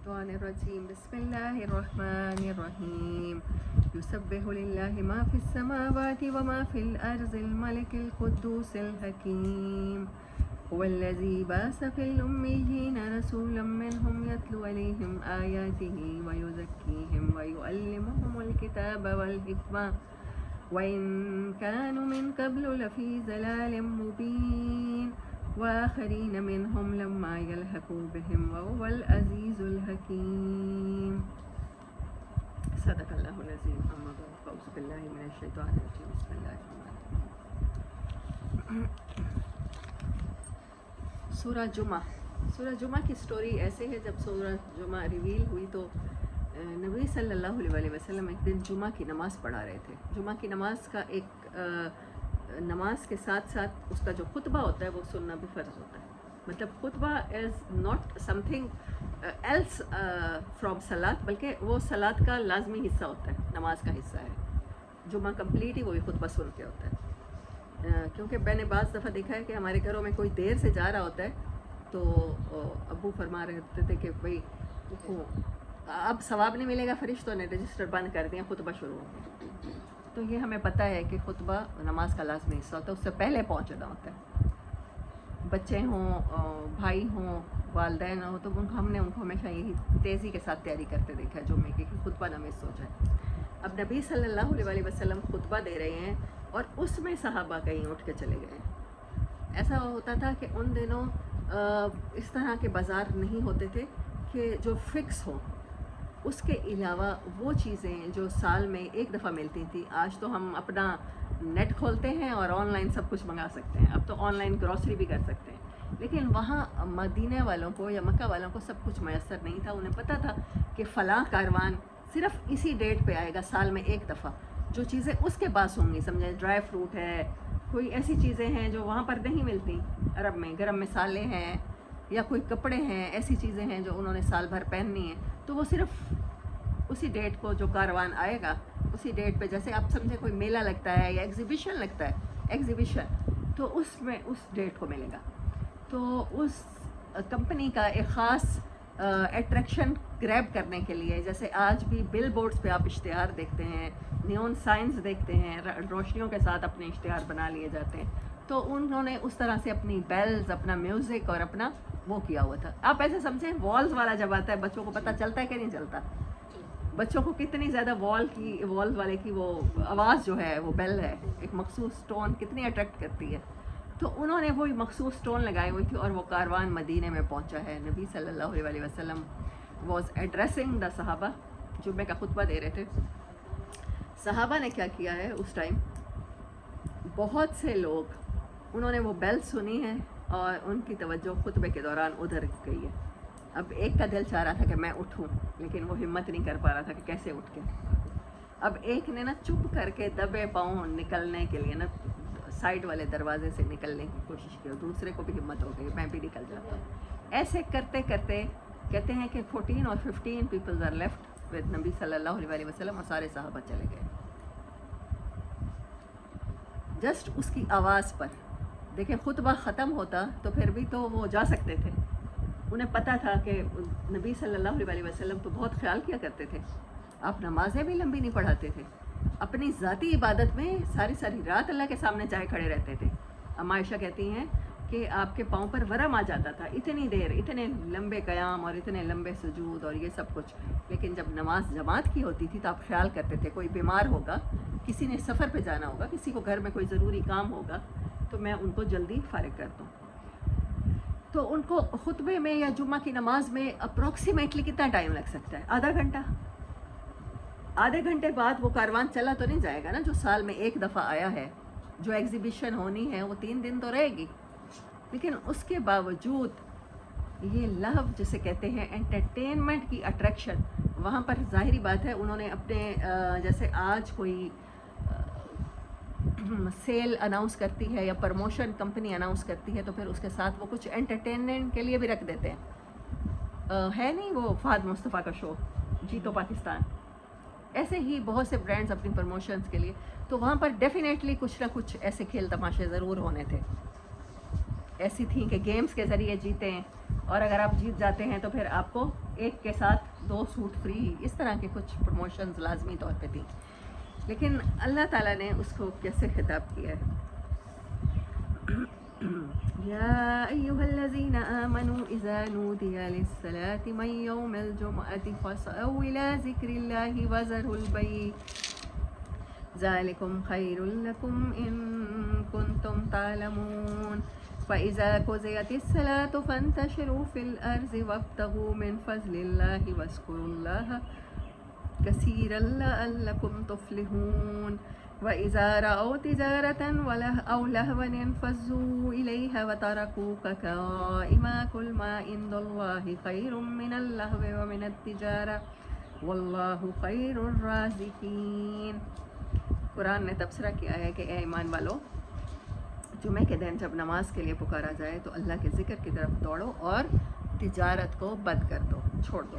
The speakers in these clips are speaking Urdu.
الشيطان الرجيم بسم الله الرحمن الرحيم يسبح لله ما في السماوات وما في الأرض الملك القدوس الحكيم هو الذي بعث في الأميين رسولا منهم يتلو عليهم آياته ويزكيهم ويعلمهم الكتاب والحكمة وإن كانوا من قبل لفي ضلال مبين وآخرين منهم لما يلحقوا بهم وهو العزيز الحكيم صدق اللہ العظیم اما بعد فاعوذ باللہ من الشیطان الرجیم بسم اللہ الرحمن الرحیم سورہ جمعہ کی سٹوری ایسے ہے. جب سورہ جمعہ ریویل ہوئی تو نبی صلی اللہ علیہ وسلم ایک دن جمعہ کی نماز پڑھا رہے تھے. جمعہ کی نماز کا ایک نماز کے ساتھ ساتھ اس کا جو خطبہ ہوتا ہے وہ سننا بھی فرض ہوتا ہے. مطلب خطبہ is not something else from صلاۃ، بلکہ وہ صلاۃ کا لازمی حصہ ہوتا ہے، نماز کا حصہ ہے. جمعہ کمپلیٹ ہی وہی خطبہ سن کے ہوتا ہے. کیونکہ میں نے بعض دفعہ دیکھا ہے کہ ہمارے گھروں میں کوئی دیر سے جا رہا ہوتا ہے تو ابو فرما رہے ہوتے تھے کہ بھائی اب ثواب نہیں ملے گا، فرشتوں نے رجسٹر بند کر دیا، خطبہ شروع ہو گیا. تو یہ ہمیں پتہ ہے کہ خطبہ نماز کا لازمی حصہ ہوتا ہے، اس سے پہلے پہنچنا ہوتا ہے. بچے ہوں، بھائی ہوں، والدین ہوں، تو ہم نے ان کو ہمیشہ یہی تیزی کے ساتھ تیاری کرتے دیکھا ہے جمعے کی کہ خطبہ نہ مس ہو جائے. اب نبی صلی اللہ علیہ وسلم خطبہ دے رہے ہیں اور اس میں صحابہ کہیں اٹھ کے چلے گئے ہیں. ایسا ہوتا تھا کہ ان دنوں اس طرح کے بازار نہیں ہوتے تھے کہ جو فکس ہو، اس کے علاوہ وہ چیزیں جو سال میں ایک دفعہ ملتی تھی. آج تو ہم اپنا نیٹ کھولتے ہیں اور آن لائن سب کچھ منگا سکتے ہیں، اب تو آن لائن گروسری بھی کر سکتے ہیں. لیکن وہاں مدینہ والوں کو یا مکہ والوں کو سب کچھ میسر نہیں تھا. انہیں پتہ تھا کہ فلاں کاروان صرف اسی ڈیٹ پہ آئے گا سال میں ایک دفعہ. جو چیزیں اس کے پاس ہوں گی، سمجھیں ڈرائی فروٹ ہے، کوئی ایسی چیزیں ہیں جو وہاں پر نہیں ملتی عرب میں، گرم مسالے ہیں یا کوئی کپڑے ہیں، ایسی چیزیں ہیں جو انہوں نے سال بھر پہننی ہیں، تو وہ صرف اسی ڈیٹ کو جو کاروان آئے گا اسی ڈیٹ پہ، جیسے آپ سمجھیں کوئی میلہ لگتا ہے یا ایگزیبیشن لگتا ہے، ایگزیبیشن تو اس میں اس ڈیٹ کو ملے گا. تو اس کمپنی کا ایک خاص اٹریکشن گریب کرنے کے لیے، جیسے آج بھی بل بورڈز پہ آپ اشتہار دیکھتے ہیں، نیون سائنز دیکھتے ہیں، روشنیوں کے ساتھ اپنے اشتہار بنا لیے جاتے ہیں. تو انہوں نے اس طرح سے اپنی بیلز، اپنا میوزک اور اپنا وہ کیا ہوا تھا. آپ ایسے سمجھیں والز والا جب آتا ہے بچوں کو پتہ چلتا ہے کہ نہیں چلتا؟ بچوں کو کتنی زیادہ والز والے کی وہ آواز جو ہے، وہ بیل ہے، ایک مخصوص ٹون کتنی اٹریکٹ کرتی ہے. تو انہوں نے وہی مخصوص ٹون لگائی ہوئی تھی اور وہ کاروان مدینے میں پہنچا ہے. نبی صلی اللہ علیہ وسلم واز ایڈریسنگ دا صحابہ، جمعے کا خطبہ دے رہے تھے. صحابہ نے کیا کیا ہے اس ٹائم، بہت سے لوگ انہوں نے وہ بیل سنی ہے اور ان کی توجہ خطبے کے دوران ادھر گئی ہے. اب ایک کا دل چاہ رہا تھا کہ میں اٹھوں، لیکن وہ ہمت نہیں کر پا رہا تھا کہ کیسے اٹھ کے. اب ایک نے نا چپ کر کے دبے پاؤں نکلنے کے لیے نا سائڈ والے دروازے سے نکلنے کی کوشش کی، اور دوسرے کو بھی ہمت ہو گئی میں بھی نکل جاتا ہوں. ایسے کرتے کرتے کہتے ہیں کہ 14 اور 15 پیپلز آر لیفٹ ود نبی صلی اللہ علیہ وسلم، اور سارے صحابہ چلے گئے جسٹ اس کی آواز پر. دیکھیں خطبہ ختم ہوتا تو پھر بھی تو وہ جا سکتے تھے. انہیں پتہ تھا کہ نبی صلی اللہ علیہ وسلم تو بہت خیال کیا کرتے تھے، آپ نمازیں بھی لمبی نہیں پڑھاتے تھے، اپنی ذاتی عبادت میں ساری ساری رات اللہ کے سامنے چاہے کھڑے رہتے تھے. اما عائشہ کہتی ہیں کہ آپ کے پاؤں پر ورم آ جاتا تھا، اتنی دیر، اتنے لمبے قیام اور اتنے لمبے سجود اور یہ سب کچھ. لیکن جب نماز جماعت کی ہوتی تھی تو آپ خیال کرتے تھے کوئی بیمار ہوگا، کسی نے سفر پہ جانا ہوگا، کسی کو گھر میں کوئی ضروری کام ہوگا، تو میں ان کو جلدی فارغ کر دوں. تو ان کو خطبے میں یا جمعہ کی نماز میں اپروکسیمیٹلی کتنا ٹائم لگ سکتا ہے؟ آدھا گھنٹہ. آدھے گھنٹے بعد وہ کاروان چلا تو نہیں جائے گا نا، جو سال میں ایک دفعہ آیا ہے. جو ایگزیبیشن ہونی ہے وہ 3 دن تو رہے گی، لیکن اس کے باوجود یہ لہو جسے کہتے ہیں انٹرٹینمنٹ کی اٹریکشن، وہاں پر ظاہری بات ہے انہوں نے اپنے جیسے آج کوئی سیل اناؤنس کرتی ہے یا پروموشن کمپنی اناؤنس کرتی ہے تو پھر اس کے ساتھ وہ کچھ انٹرٹینمنٹ کے لیے بھی رکھ دیتے ہیں. ہے نہیں وہ فہد مصطفیٰ کا شو جیتو پاکستان، ایسے ہی بہت سے برانڈز اپنی پروموشنز کے لیے، تو وہاں پر ڈیفینیٹلی کچھ نہ کچھ ایسے کھیل تماشے ضرور ہونے تھے. ایسی تھیں کہ گیمز کے ذریعے جیتیں، اور اگر آپ جیت جاتے ہیں تو پھر آپ کو ایک کے ساتھ 2 سوٹ فری، اس طرح کے کچھ پروموشنز لازمی طور پہ تھیں. لیکن اللہ تعالیٰ نے اس کو کیسے خطاب کیا ہے؟ یا ایھا الذین آمنوا اذا نودی للصلاة من یوم الجمعة فاسعوا الی ذکر اللہ وذروا البیع ذلکم خیر لکم ان کنتم تعلمون فإذا قضيت الصلاة فانتشروا في الأرض وابتغوا من فضل الله واذكروا الله كثيرا لعلكم تفلحون وإذا رأوا تجارة أو لهوا انفضوا إليها وتركوك قائما قل ما عند الله خير من اللهو ومن التجارة والله خير الرازقين. قرآن نے تبصرہ کیا ہے کہ اے ایمان والو، جمعے کے دن جب نماز کے لیے پکارا جائے تو اللہ کے ذکر کی طرف دوڑو اور تجارت کو بند کر دو، چھوڑ دو.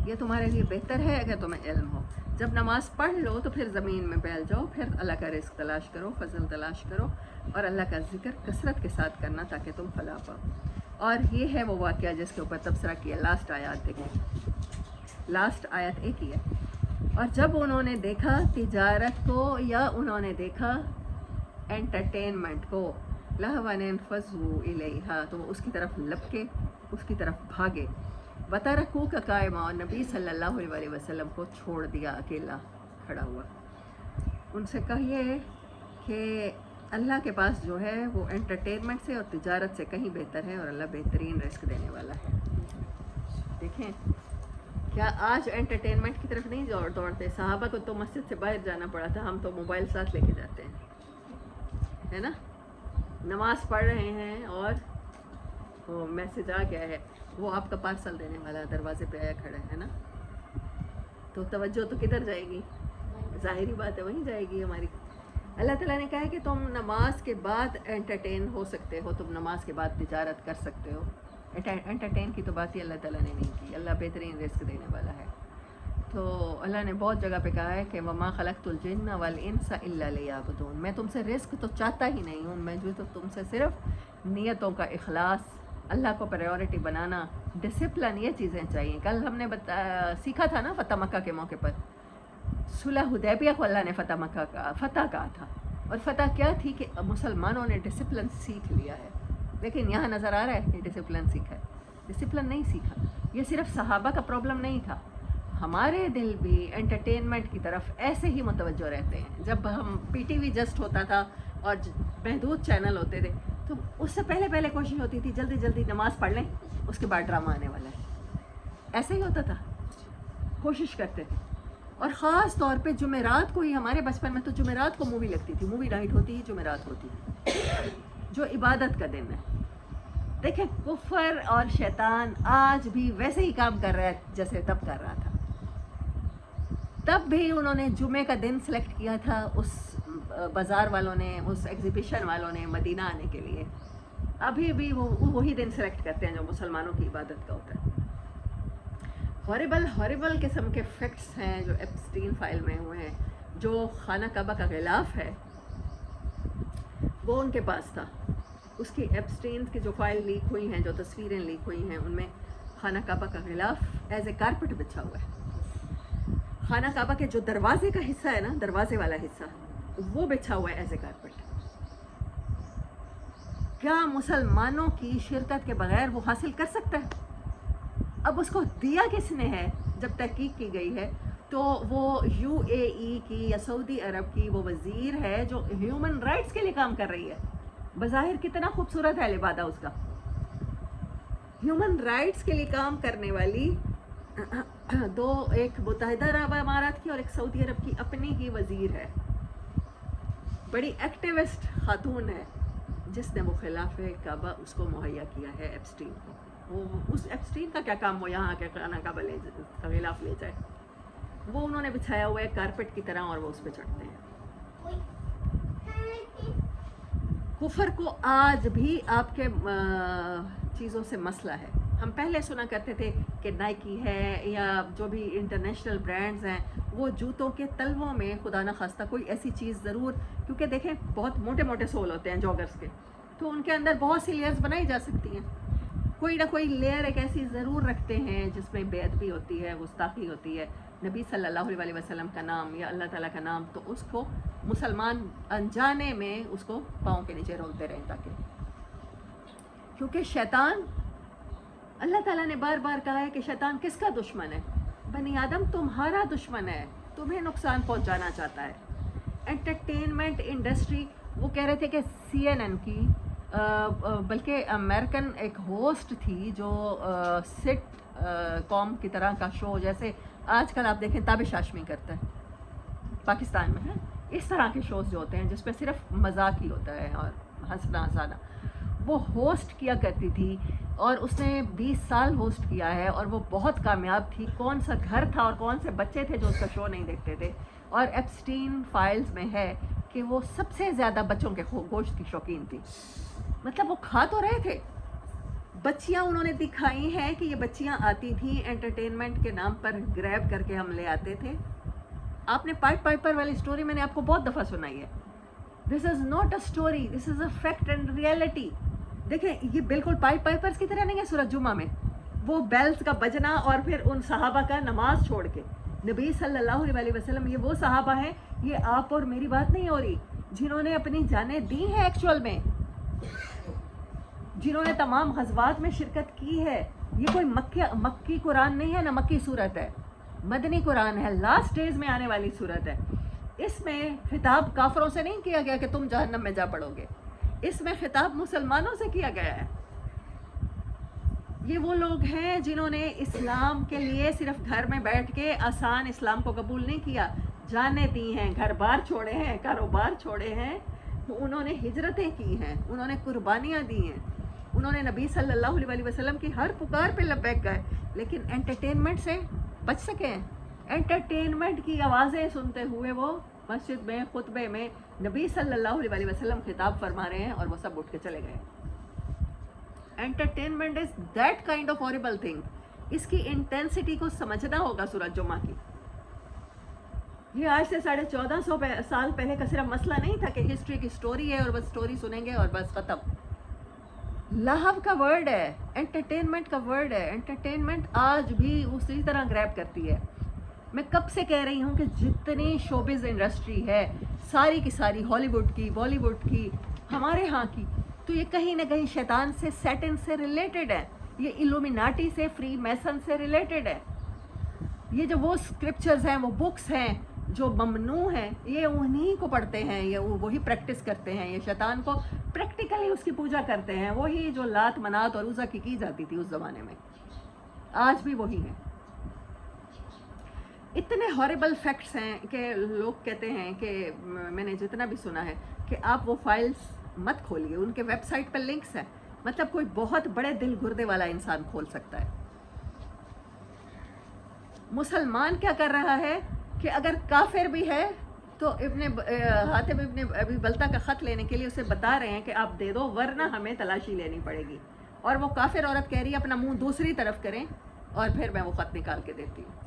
یہ تمہارے لیے بہتر ہے اگر تمہیں علم ہو. جب نماز پڑھ لو تو پھر زمین میں پھیل جاؤ، پھر اللہ کا رزق تلاش کرو، فضل تلاش کرو، اور اللہ کا ذکر کثرت کے ساتھ کرنا تاکہ تم فلاح پاؤ. اور یہ ہے وہ واقعہ جس کے اوپر تبصرہ کیا. لاسٹ آیات دیکھیں، لاسٹ آیت ایک ہی ہے. اور جب انہوں نے دیکھا تجارت کو یا انہوں نے دیکھا انٹرٹینمنٹ کو، لہون انفضوا الیہا، تو وہ اس کی طرف لپکے، اس کی طرف بھاگے. وترکوک قائما، اور نبی صلی اللہ علیہ وسلم کو چھوڑ دیا اکیلا کھڑا ہوا. ان سے کہیے کہ اللہ کے پاس جو ہے وہ انٹرٹینمنٹ سے اور تجارت سے کہیں بہتر ہے، اور اللہ بہترین رزق دینے والا ہے. دیکھیں کیا آج انٹرٹینمنٹ کی طرف نہیں دوڑتے؟ صحابہ کو تو مسجد سے باہر جانا پڑا تھا، ہم تو موبائل ساتھ لے کے جاتے ہیں، ہے نا. نماز پڑھ رہے ہیں اور وہ میسج آ گیا ہے، وہ آپ کا پارسل دینے والا دروازے پہ آیا کھڑا ہے نا، تو توجہ تو کدھر جائے گی؟ ظاہری بات ہے وہیں جائے گی ہماری. اللہ تعالیٰ نے کہا ہے کہ تم نماز کے بعد انٹرٹین ہو سکتے ہو، تم نماز کے بعد تجارت کر سکتے ہو. انٹرٹین کی تو بات ہی اللہ تعالیٰ نے نہیں کی. اللہ بہترین رزق دینے والا ہے. تو اللہ نے بہت جگہ پہ کہا ہے کہ وما خلقت الجن والانس الا لیعبدون، میں تم سے رزق تو چاہتا ہی نہیں ہوں، میں جو تو تم سے صرف نیتوں کا اخلاص، اللہ کو پریورٹی بنانا، ڈسپلن، یہ چیزیں چاہیے. کل ہم نے سیکھا تھا نا فتح مکہ کے موقع پر، صلح حدیبیہ کو اللہ نے فتح کہا تھا، اور فتح کیا تھی کہ مسلمانوں نے ڈسپلن سیکھ لیا ہے. لیکن یہاں نظر آ رہا ہے کہ ڈسپلن سیکھا ہے، ڈسپلن نہیں سیکھا. یہ صرف صحابہ کا پرابلم نہیں تھا، ہمارے دل بھی انٹرٹینمنٹ کی طرف ایسے ہی متوجہ رہتے ہیں. جب ہم پی ٹی وی جسٹ ہوتا تھا اور محدود چینل ہوتے تھے تو اس سے پہلے کوشش ہوتی تھی جلدی جلدی نماز پڑھ لیں، اس کے بعد ڈرامہ آنے والا ہے. ایسے ہی ہوتا تھا، کوشش کرتے تھے. اور خاص طور پہ جمعرات کو ہی، ہمارے بچپن میں تو جمعرات کو مووی لگتی تھی، مووی نائٹ ہوتی ہی جمعرات ہوتی ہے جو عبادت کا دن ہے. دیکھیں کفر اور شیطان آج بھی ویسے ہی کام کر رہا ہے جیسے تب کر رہا تھا. تب بھی انہوں نے جمعے کا دن سلیکٹ کیا تھا، اس بازار والوں نے، اس ایگزیبیشن والوں نے مدینہ آنے کے لیے. ابھی بھی وہ وہی دن سلیکٹ کرتے ہیں جو مسلمانوں کی عبادت کا ہوتا ہے. ہاربل قسم کے فیکٹس ہیں جو ایپسٹین فائل میں ہوئے ہیں. جو خانہ کعبہ کا غلاف ہے وہ ان کے پاس تھا. اس کی ایپسٹین کی جو فائل لیک ہوئی ہیں، جو تصویریں لیک ہوئی ہیں، ان میں خانہ کعبہ کا غلاف ایز اے کارپٹ بچھا ہوا ہے. خانہ کعبہ کے جو دروازے کا حصہ ہے نا، دروازے والا حصہ، وہ بچھا ہوا ہے ایز اے کارپٹ. کیا مسلمانوں کی شرکت کے بغیر وہ حاصل کر سکتا ہے؟ اب اس کو دیا کس نے ہے؟ جب تحقیق کی گئی ہے تو وہ یو اے ای کی یا سعودی عرب کی وہ وزیر ہے جو ہیومن رائٹس کے لیے کام کر رہی ہے. بظاہر کتنا خوبصورت ہے لبادہ اس کا. ہیومن رائٹس کے لیے کام کرنے والی دو، ایک متحدہ عرب امارات کی اور ایک سعودی عرب کی اپنی ہی وزیر ہے. بڑی ایکٹیوسٹ خاتون ہے جس نے وہ خلاف کعبہ اس کو مہیا کیا ہے ایپسٹین کو. وہ اس ایپسٹین کا کیا کام، وہ یہاں کے خانہ کعبہ کا غلاف لے جائے. وہ انہوں نے بچھایا ہوا ہے کارپٹ کی طرح اور وہ اس پہ چڑھتے ہیں. کفر کو آج بھی آپ کے چیزوں سے مسئلہ ہے. ہم پہلے سنا کرتے تھے کہ نائکی ہے یا جو بھی انٹرنیشنل برانڈز ہیں، وہ جوتوں کے تلووں میں خدا نخواستہ کوئی ایسی چیز ضرور، کیونکہ دیکھیں بہت موٹے موٹے سول ہوتے ہیں جاگرز کے، تو ان کے اندر بہت سی لیئرز بنائی جا سکتی ہیں. کوئی نہ کوئی لیئر ایک ایسی ضرور رکھتے ہیں جس میں بے ادبی ہوتی ہے, گستاخی ہوتی ہے, نبی صلی اللہ علیہ وسلم کا نام یا اللہ تعالیٰ کا نام, تو اس کو مسلمان انجانے میں اس کو پاؤں کے نیچے رولتے رہیں, تاکہ, کیونکہ شیطان, اللہ تعالیٰ نے بار بار کہا ہے کہ شیطان کس کا دشمن ہے؟ بنی آدم تمہارا دشمن ہے, تمہیں نقصان پہنچانا چاہتا ہے. انٹرٹینمنٹ انڈسٹری, وہ کہہ رہے تھے کہ CNN کی بلکہ امریکن ایک ہوسٹ تھی جو سٹ کام کی طرح کا شو, جیسے آج کل آپ دیکھیں تابش ہاشمی کرتا ہے پاکستان میں, ہے اس طرح کے شوز جو ہوتے ہیں جس پہ صرف مذاق ہی ہوتا ہے اور ہنسنا ہنسانا, وہ ہوسٹ کیا کرتی تھی اور اس نے 20 سال ہوسٹ کیا ہے اور وہ بہت کامیاب تھی. کون سا گھر تھا اور کون سے بچے تھے جو اس کا شو نہیں دیکھتے تھے, اور ایپسٹین فائلز میں ہے کہ وہ سب سے زیادہ بچوں کے گوشت کی شوقین تھی. مطلب وہ کھا تو رہے تھے, بچیاں انہوں نے دکھائی ہیں کہ یہ بچیاں آتی تھیں انٹرٹینمنٹ کے نام پر, گریب کر کے ہم لے آتے تھے. آپ نے پائٹ پائپر والی سٹوری میں نے آپ کو بہت دفعہ سنائی ہے. This is not a story, this is a fact and reality. دیکھیں یہ بالکل پائٹ پائپرز کی طرح نہیں ہے. سورۃ جمعہ میں وہ بیلز کا بجنا اور پھر ان صحابہ کا نماز چھوڑ کے, نبی صلی اللہ علیہ وسلم, یہ وہ صحابہ ہیں, یہ آپ اور میری بات نہیں ہو رہی, جنہوں نے اپنی جانیں دی ہیں ایکچول میں, جنہوں نے تمام غزوات میں شرکت کی ہے. یہ کوئی مکی قرآن نہیں ہے, نہ مکی صورت ہے, مدنی قرآن ہے, لاسٹ ڈیز میں آنے والی صورت ہے. اس میں خطاب کافروں سے نہیں کیا گیا کہ تم جہنم میں جا پڑو گے, اس میں خطاب مسلمانوں سے کیا گیا ہے. یہ وہ لوگ ہیں جنہوں نے اسلام کے لیے صرف گھر میں بیٹھ کے آسان اسلام کو قبول نہیں کیا, جانیں دی ہیں, گھر بار چھوڑے ہیں, کاروبار چھوڑے ہیں, انہوں نے ہجرتیں کی ہیں, انہوں نے قربانیاں دی ہیں, انہوں نے نبی صلی اللہ علیہ وسلم کی ہر پکار پہ لبیک گئے, لیکن انٹرٹینمنٹ سے بچ سکیں. انٹرٹینمنٹ کی آوازیں سنتے ہوئے وہ مسجد میں خطبے میں نبی صلی اللہ علیہ وسلم خطاب فرما رہے ہیں اور وہ سب اٹھ کے چلے گئے. Entertainment is that kind of horrible thing. اس کی انٹینسٹی کو سمجھنا ہوگا. سورۃ جمعہ کی یہ آج سے 1450 سال پہلے کا صرف مسئلہ نہیں تھا کہ ہسٹری کی سٹوری ہے اور بس سٹوری سنیں گے اور بس ختم. لہو کا ورڈ ہے, انٹرٹینمنٹ کا ورڈ ہے. انٹرٹینمنٹ آج بھی اسی طرح گریب کرتی ہے. میں کب سے کہہ رہی ہوں کہ جتنی شوبز انڈسٹری ہے ساری کی ساری, ہالی ووڈ کی, بالی ووڈ کی, ہمارے ہاں کی, تو یہ کہیں نہ کہیں شیطان سے, سیٹن سے ریلیٹڈ ہے. یہ ایلومیناٹی سے, فری میسن سے ریلیٹڈ ہے. یہ جو وہ اسکرپچرز ہیں, وہ بکس ہیں جو ممنوع ہیں, یہ انہی کو پڑھتے ہیں, یہ وہی پریکٹس کرتے ہیں, یہ شیطان کو پریکٹیکلی اس کی پوجا کرتے ہیں. وہی جو لات منات اور عزا کی جاتی تھی اس زمانے میں, آج بھی وہی ہیں. اتنے ہاریبل فیکٹس ہیں کہ لوگ کہتے ہیں کہ میں نے جتنا بھی سنا ہے کہ آپ وہ فائلز مت کھولیے, ان کے ویب سائٹ پر لنکس ہیں. مطلب کوئی بہت بڑے دل گردے والا انسان کھول سکتا ہے. مسلمان کیا کر رہا ہے کہ اگر کافر بھی ہے تو حاتم ابن ابی بلتہ کا خط لینے کے لیے اسے بتا رہے ہیں کہ آپ دے دو ورنہ ہمیں تلاشی لینی پڑے گی, اور وہ کافر عورت کہہ رہی ہے اپنا منہ دوسری طرف کریں اور پھر میں وہ خط نکال کے دیتی ہوں.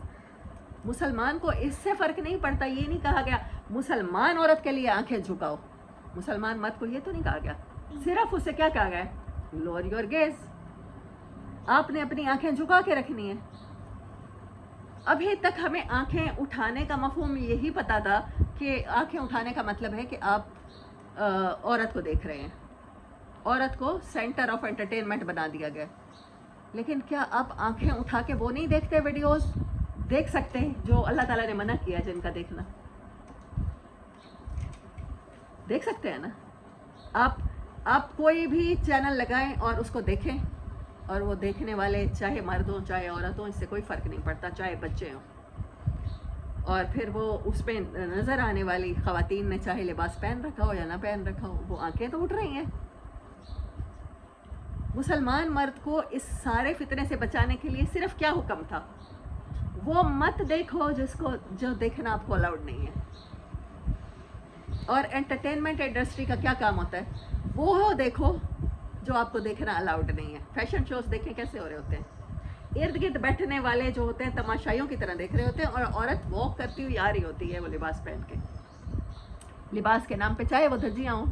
مسلمان کو اس سے فرق نہیں پڑتا. یہ نہیں کہا گیا مسلمان عورت کے لیے آنکھیں جھکاؤ, مسلمان مرد کو یہ تو نہیں کہا گیا. صرف اسے کیا کہا گیا, لوور یور گیز, آپ نے اپنی آنکھیں جھکا کے رکھنی ہے. ابھی تک ہمیں آنکھیں اٹھانے کا مفہوم یہی پتا تھا کہ آنکھیں اٹھانے کا مطلب ہے کہ آپ عورت کو دیکھ رہے ہیں, عورت کو سینٹر آف انٹرٹینمنٹ بنا دیا گیا. لیکن کیا آپ آنکھیں اٹھا کے وہ نہیں دیکھتے ویڈیوز دیکھ سکتے ہیں جو اللہ تعالیٰ نے منع کیا, جن کا دیکھنا دیکھ سکتے ہیں نا. آپ کوئی بھی چینل لگائیں اور اس کو دیکھیں, اور وہ دیکھنے والے چاہے مرد ہوں چاہے عورت ہوں, اس سے کوئی فرق نہیں پڑتا, چاہے بچے ہوں. اور پھر وہ اس پہ نظر آنے والی خواتین نے چاہے لباس پہن رکھا ہو یا نہ پہن رکھا ہو, وہ آنکھیں تو اٹھ رہی ہیں. مسلمان مرد کو اس سارے فتنے سے بچانے کے لیے صرف کیا حکم تھا, وہ مت دیکھو جو دیکھنا آپ کو الاؤڈ نہیں ہے. اور انٹرٹینمنٹ انڈسٹری کا کیا کام ہوتا ہے, وہ دیکھو جو آپ کو دیکھنا الاؤڈ نہیں ہے. فیشن شوز دیکھیں کیسے ہو رہے ہوتے ہیں, ارد گرد بیٹھنے والے جو ہوتے ہیں تماشائیوں کی طرح دیکھ رہے ہوتے ہیں, اور عورت واک کرتی ہوئی آ رہی ہوتی ہے وہ لباس پہن کے, لباس کے نام پہ چاہے وہ دھجیاں ہوں.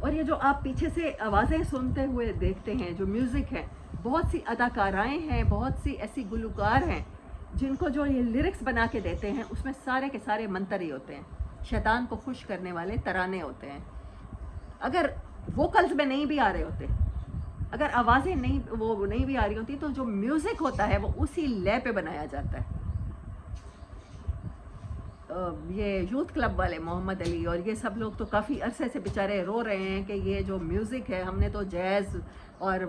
اور یہ جو آپ پیچھے سے آوازیں سنتے ہوئے دیکھتے ہیں، جو میوزک ہے، بہت سی اداکارائیں ہیں، بہت سی ایسی گلوکار ہیں جن کو جو یہ لیرکس بنا کے دیتے ہیں، اس میں سارے کے سارے منتر ہی ہوتے ہیں، شیطان کو خوش کرنے والے ترانے ہوتے ہیں. اگر ووکلز میں نہیں بھی آ رہے ہوتے، اگر آوازیں نہیں بھی آ رہی ہوتی، تو جو میوزک ہوتا ہے وہ اسی لے پہ بنایا جاتا ہے. یہ یوتھ کلب والے محمد علی اور یہ سب لوگ تو کافی عرصے سے بیچارے رو رہے ہیں کہ یہ جو میوزک ہے، ہم نے تو جیز اور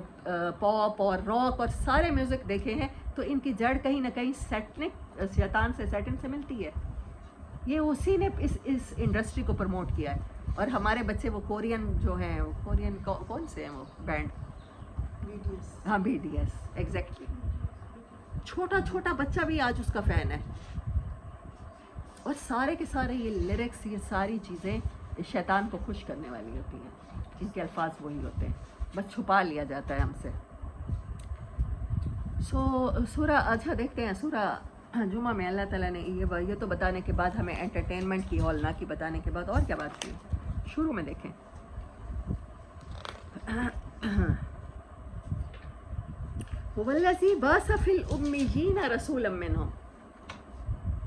پاپ اور راک اور سارے میوزک دیکھے ہیں، تو ان کی جڑ کہیں نہ کہیں شیطان سے سیٹن سے ملتی ہے. یہ اسی نے اس انڈسٹری کو پروموٹ کیا ہے. اور ہمارے بچے وہ کورین جو ہیں، کورین کون سے ہیں وہ بینڈ؟ ہاں بی ٹی ایس، ایگزیکٹلی. چھوٹا چھوٹا بچہ بھی آج اس کا فین ہے. اور سارے کے سارے یہ لیرکس، یہ ساری چیزیں شیطان کو خوش کرنے والی ہوتی ہیں. ان کے الفاظ وہی ہوتے ہیں، بس چھپا لیا جاتا ہے ہم سے. سورہ اچھا دیکھتے ہیں سورہ جمعہ میں اللہ تعالیٰ نے یہ تو بتانے کے بعد ہمیں انٹرٹینمنٹ کی ہولناکی بتانے کے بعد اور کیا بات کی. شروع میں دیکھیں وَالَّذِي بَعَثَ فِي الْأُمِّيِّينَ رَسُولًا مِّنْهُمْ.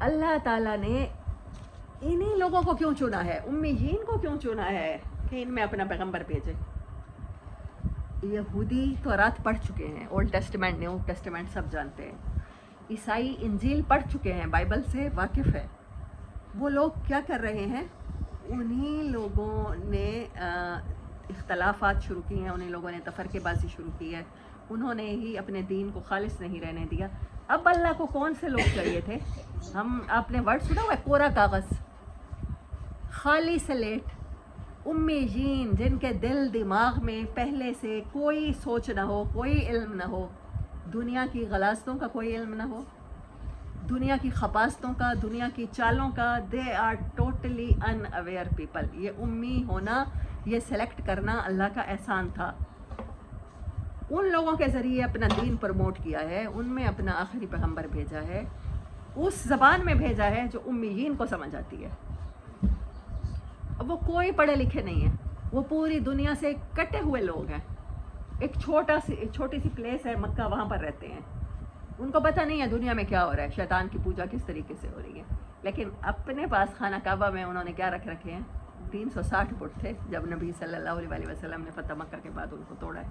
اللہ تعالیٰ نے انہی لوگوں کو کیوں چنا ہے، امیین کو کیوں چنا ہے کہ ان میں اپنا پیغمبر بھیجے. یہودی تورات پڑھ چکے ہیں، اولڈ ٹیسٹمنٹ نیو ٹیسٹمنٹ سب جانتے ہیں. عیسائی انجیل پڑھ چکے ہیں، بائبل سے واقف ہے. وہ لوگ کیا کر رہے ہیں، انہی لوگوں نے اختلافات شروع کی ہیں، انہی لوگوں نے تفرقے بازی شروع کی ہے، انہوں نے ہی اپنے دین کو خالص نہیں رہنے دیا. اب اللہ کو کون سے لوگ چاہیے تھے؟ آپ نے ورڈ سنا ہوا ہے، کورا کاغذ، خالی سلیٹ، امیین، جن کے دل دماغ میں پہلے سے کوئی سوچ نہ ہو، کوئی علم نہ ہو، دنیا کی غلاستوں کا کوئی علم نہ ہو، دنیا کی خباستوں کا، دنیا کی چالوں کا. They are totally unaware people. یہ امی ہونا، یہ سلیکٹ کرنا اللہ کا احسان تھا. ان لوگوں کے ذریعے اپنا دین پروموٹ کیا ہے، ان میں اپنا آخری پیغمبر بھیجا ہے، اس زبان میں بھیجا ہے جو امیین کو سمجھ آتی ہے. اب وہ کوئی پڑھے لکھے نہیں ہیں، وہ پوری دنیا سے کٹے ہوئے لوگ ہیں. ایک چھوٹی سی پلیس ہے مکہ، وہاں پر رہتے ہیں. ان کو پتہ نہیں ہے دنیا میں کیا ہو رہا ہے، شیطان کی پوجا کس طریقے سے ہو رہی ہے. لیکن اپنے پاس خانہ کعبہ میں انہوں نے کیا رکھ رکھے ہیں، 360 فٹ تھے جب نبی صلی اللہ علیہ وسلم نے فتح مکہ کے بعد ان کو توڑا ہے.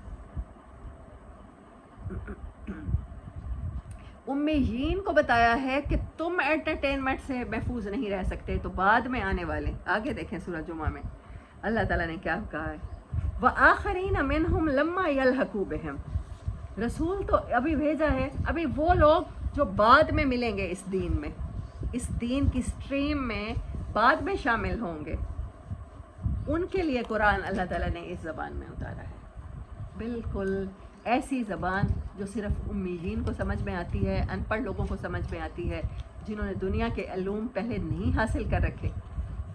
امیین کو بتایا ہے کہ تم انٹرٹینمنٹ سے محفوظ نہیں رہ سکتے، تو بعد میں آنے والے. آگے دیکھیں سورہ جمعہ میں اللہ تعالیٰ نے کیا کہا ہے، وَآخَرِينَ مِنْهُمْ لَمَّا يَلْحَقُوا بِهِمْ. رسول تو ابھی بھیجا ہے، ابھی وہ لوگ جو بعد میں ملیں گے اس دین میں، اس دین کی سٹریم میں بعد میں شامل ہوں گے، ان کے لیے قرآن اللہ تعالیٰ نے اس زبان میں اتارا ہے. بالکل ایسی زبان جو صرف امیین کو سمجھ میں آتی ہے، ان پڑھ لوگوں کو سمجھ میں آتی ہے، جنہوں نے دنیا کے علوم پہلے نہیں حاصل کر رکھے.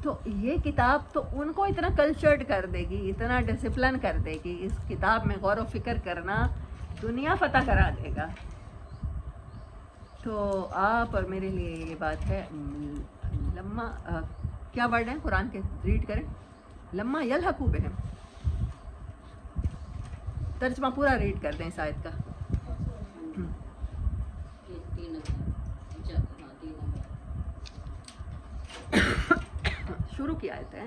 تو یہ کتاب تو ان کو اتنا کلچرڈ کر دے گی، اتنا ڈسپلن کر دے گی. اس کتاب میں غور و فکر کرنا دنیا فتح کرا دے گا. تو آپ اور میرے لیے یہ بات ہے. لما کیا ورڈ ہے قرآن کے، ریڈ کریں. لما یلحقوا بہم، ترجمہ پورا ریڈ کر دیں اس آیت کا. شروع کی آیت ہے،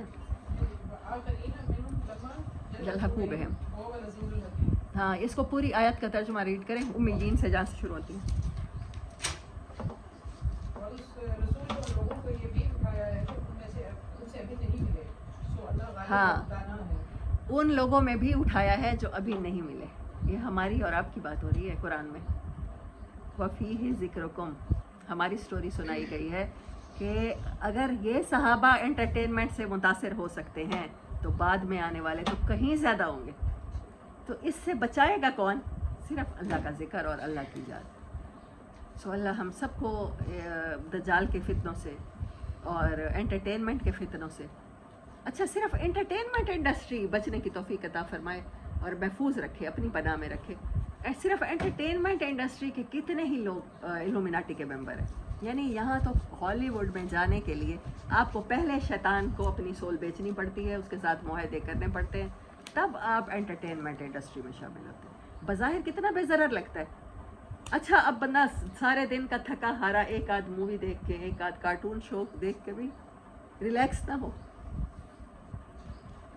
یلحقوا بہم. ہاں اس کو پوری آیت کا ترجمہ ریڈ کریں. امیین سے جہاں سے شروع ہوتی ہیں. ہاں ان لوگوں میں بھی اٹھایا ہے جو ابھی نہیں ملے. یہ ہماری اور آپ کی بات ہو رہی ہے قرآن میں. وَفِيهِ ذِكْرُكُمْ، ہماری سٹوری سنائی گئی ہے کہ اگر یہ صحابہ انٹرٹینمنٹ سے متاثر ہو سکتے ہیں تو بعد میں آنے والے تو کہیں زیادہ ہوں گے. تو اس سے بچائے گا کون؟ صرف اللہ کا ذکر اور اللہ کی یاد. سو اللہ ہم سب کو دجال کے فتنوں سے اور انٹرٹینمنٹ کے فتنوں سے، اچھا صرف انٹرٹینمنٹ انڈسٹری بچنے کی توفیق عطا فرمائے اور محفوظ رکھے، اپنی پناہ میں رکھے. صرف انٹرٹینمنٹ انڈسٹری کے کتنے ہی لوگ الومیناٹی کے ممبر ہیں. یعنی یہاں تو ہالی ووڈ میں جانے کے لیے آپ کو پہلے شیطان کو اپنی سول بیچنی پڑتی ہے، اس کے ساتھ معاہدے کرنے پڑتے ہیں، تب آپ انٹرٹینمنٹ انڈسٹری میں شامل ہوتے ہیں. بظاہر کتنا بے ضرر لگتا ہے. اچھا اب بندہ سارے دن کا تھکا ہارا ایک آدھ مووی دیکھ کے ایک آدھ کارٹون شو دیکھ کے بھی ریلیکس نہ ہو.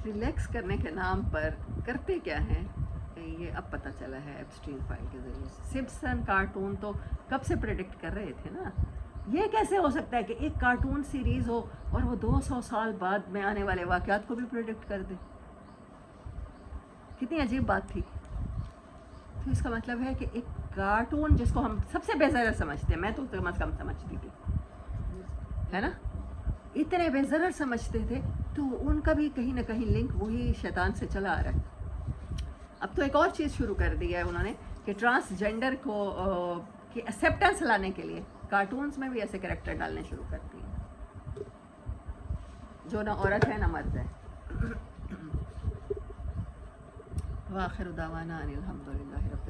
ریلیکس کرنے کے نام پر کرتے کیا ہیں یہ اب پتہ چلا ہے ایپسٹین فائل کے ذریعے. سمپسن کارٹون تو کب سے پریڈکٹ کر رہے تھے نا. یہ کیسے ہو سکتا ہے کہ ایک کارٹون سیریز ہو اور وہ 200 سال بعد میں آنے والے واقعات کو بھی پریڈکٹ کر دے. کتنی عجیب بات تھی. تو اس کا مطلب ہے کہ ایک کارٹون جس کو ہم سب سے بے ضرر سمجھتے ہیں, میں تو کم از کم سمجھتی تھی ہے نا, اتنے بے ضرر سمجھتے تھے, تو ان کا بھی کہیں نہ کہیں لنک وہی شیطان سے چلا آ رہا ہے. اب تو ایک اور چیز شروع کر دی ہے انہوں نے کہ ٹرانسجینڈر کو کی ایکسیپٹنس لانے کے لیے کارٹونز میں بھی ایسے کریکٹر ڈالنے شروع کرتی ہیں جو نہ عورت ہے نہ مرد ہے. وآخر دعوانا ان الحمد للہ رب